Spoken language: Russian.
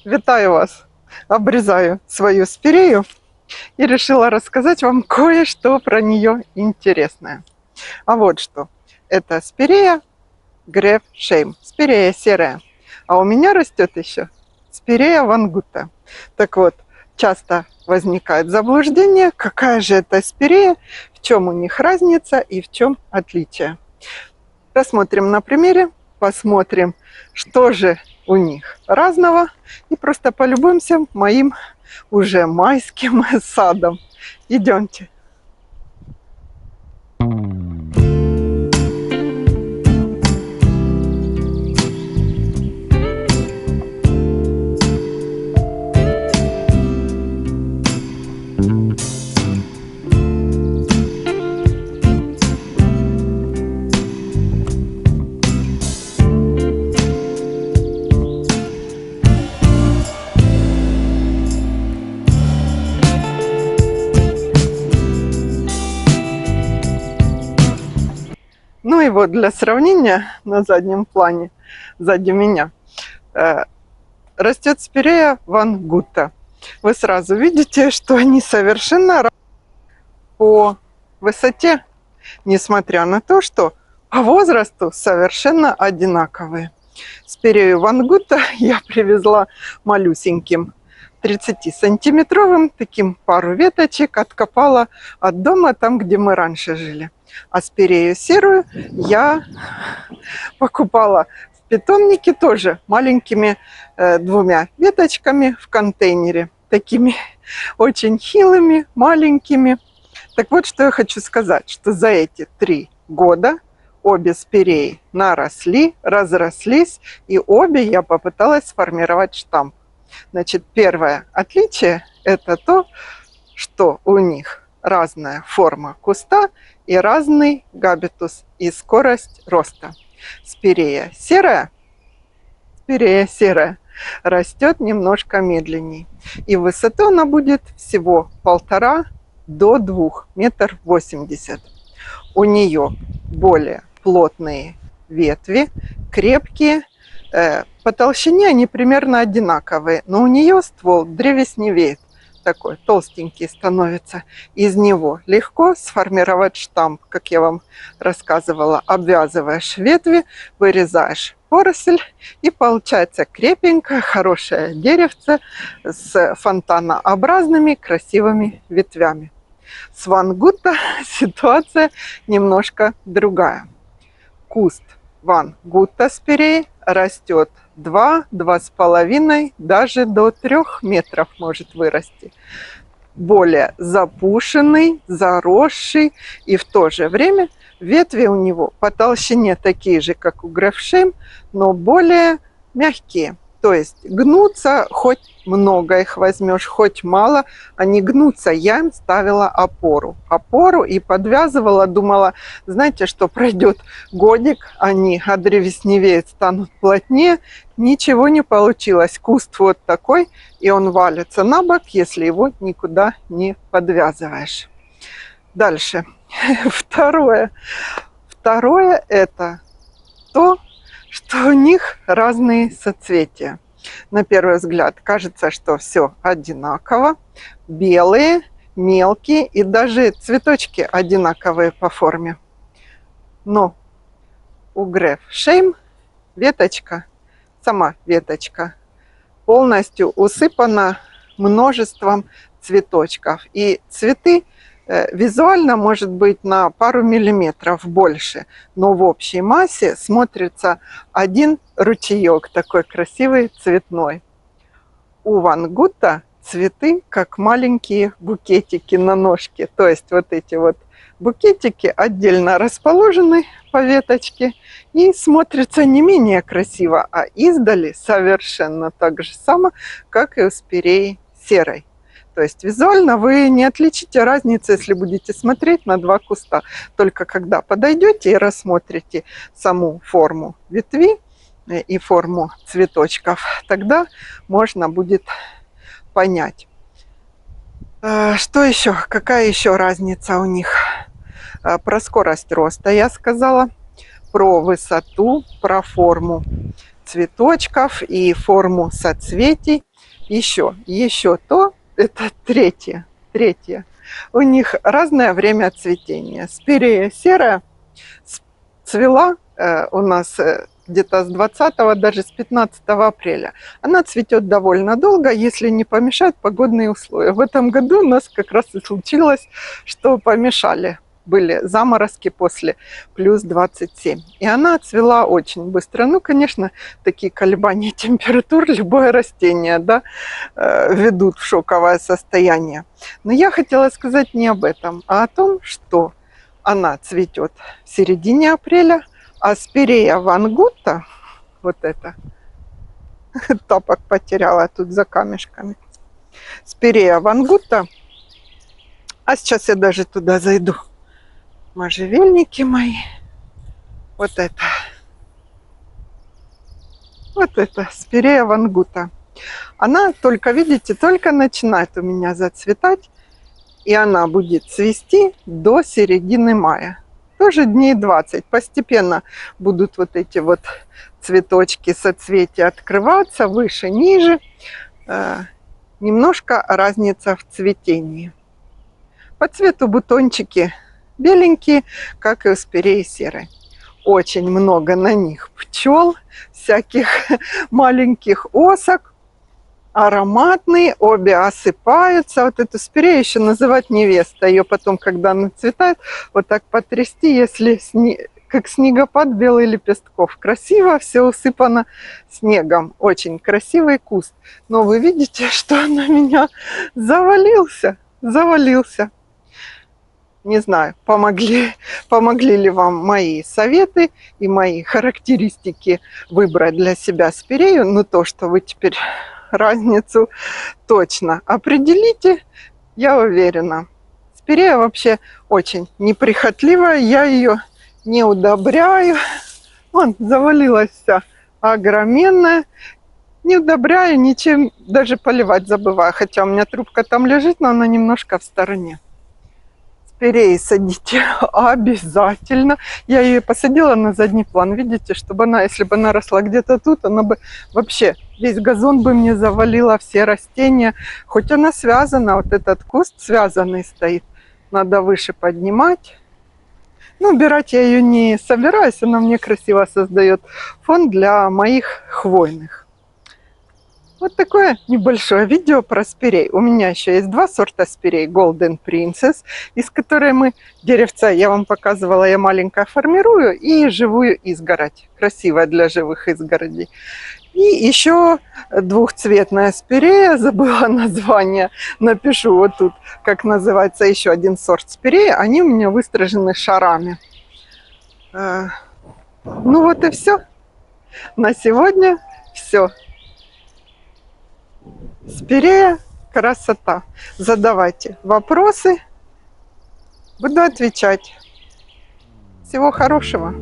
Витаю вас! Обрезаю свою спирею и решила рассказать вам кое-что про нее интересное. А вот что. Это спирея Греф Шейм, спирея серая. А у меня растет еще спирея вангута. Так вот, часто возникает заблуждение, какая же это спирея, в чем у них разница и в чем отличие. Рассмотрим на примере, посмотрим, что же у них разного, и просто полюбуемся моим уже майским садом. Идемте. Ну и вот для сравнения на заднем плане, сзади меня, растет спирея вангута. Вы сразу видите, что они совершенно разные по высоте, несмотря на то, что по возрасту совершенно одинаковые. Спирею вангута я привезла малюсеньким 30-сантиметровым, таким пару веточек откопала от дома, там, где мы раньше жили. А спирею серую я покупала в питомнике тоже маленькими двумя веточками в контейнере, такими очень хилыми, маленькими. Так вот, что я хочу сказать, что за эти 3 года обе спиреи наросли, разрослись, и обе я попыталась сформировать штамп. Значит, первое отличие – это то, что у них разная форма куста и разный габитус и скорость роста. Спирея серая растет немножко медленней. И в высоту она будет всего 1,5 до 2 метров 80. У нее более плотные ветви, крепкие. По толщине они примерно одинаковые, но у нее ствол древесневеет, такой толстенький становится. Из него легко сформировать штамп, как я вам рассказывала. Обвязываешь ветви, вырезаешь поросль, и получается крепенькое, хорошее деревце с фонтанообразными красивыми ветвями. С вангута ситуация немножко другая. Куст вангута спиреи растет 2-2,5, даже до 3 метров может вырасти. Более запушенный, заросший, и в то же время ветви у него по толщине такие же, как у Греф Шейм, но более мягкие. То есть гнутся, хоть много их возьмешь, хоть мало, они гнутся. Я им ставила опору и подвязывала, думала, знаете, что пройдет годик, они одревесневеют, станут плотнее. Ничего не получилось. Куст вот такой, и он валится на бок, если его никуда не подвязываешь. Дальше. Второе это то, что у них разные соцветия. На первый взгляд кажется, что все одинаково. Белые, мелкие, и даже цветочки одинаковые по форме. Но у Греф Шейм веточка, сама веточка, полностью усыпана множеством цветочков. И цветы визуально может быть на пару миллиметров больше, но в общей массе смотрится один ручеек, такой красивый, цветной. У вангута цветы как маленькие букетики на ножке, то есть вот эти вот букетики отдельно расположены по веточке и смотрятся не менее красиво, а издали совершенно так же само, как и у спиреи серой. То есть визуально вы не отличите разницы, если будете смотреть на 2 куста. Только когда подойдете и рассмотрите саму форму ветви и форму цветочков, тогда можно будет понять. Что еще? Какая еще разница у них? Про скорость роста я сказала, про высоту, про форму цветочков и форму соцветий. Еще то, это третье. У них разное время цветения. Спирея серая цвела у нас где-то с 20, даже с 15 апреля. Она цветет довольно долго, если не помешают погодные условия. В этом году у нас как раз и случилось, что помешали. Были заморозки после плюс 27. И она цвела очень быстро. Ну, конечно, такие колебания температур любое растение, да, ведут в шоковое состояние. Но я хотела сказать не об этом, а о том, что она цветет в середине апреля, а спирея вангута, вот это, тапок потеряла тут за камешками, спирея вангута, а сейчас я даже туда зайду, можжевельники мои, вот это спирея вангута. Она только, видите, только начинает у меня зацветать, и она будет цвести до середины мая. Тоже дней 20. Постепенно будут вот эти вот цветочки, соцветия открываться выше, ниже. Немножко разница в цветении. По цвету бутончики беленькие, как и у спиреи серой. Очень много на них пчел, всяких маленьких осок. Ароматные, обе осыпаются. Вот эту спирею еще называть невеста. Ее потом, когда она цветает, вот так потрясти, если как снегопад белых лепестков. Красиво, все усыпано снегом. Очень красивый куст. Но вы видите, что он у меня завалился. Не знаю, помогли ли вам мои советы и мои характеристики выбрать для себя спирею. Но то, что вы теперь разницу точно определите, я уверена. Спирея вообще очень неприхотливая, я ее не удобряю. Вон, завалилась вся огроменная. Не удобряю ничем, даже поливать забываю. Хотя у меня трубка там лежит, но она немножко в стороне. Спиреи садите обязательно. Я ее посадила на задний план. Видите, чтобы она, если бы она росла где-то тут, она бы вообще весь газон бы мне завалила, все растения. Хоть она связана, вот этот куст связанный стоит. Надо выше поднимать. Ну, убирать я ее не собираюсь. Она мне красиво создает фон для моих хвойных. Вот такое небольшое видео про спирей. У меня еще есть два сорта спирей. Golden Princess, из которой мы деревца, я вам показывала, я маленькая формирую, и живую изгородь. Красивая для живых изгородей. И еще двухцветная спирея, забыла название, напишу вот тут, как называется еще один сорт спиреи. Они у меня выстрижены шарами. Ну вот и все. На сегодня все. Спирея – красота. Задавайте вопросы, буду отвечать. Всего хорошего.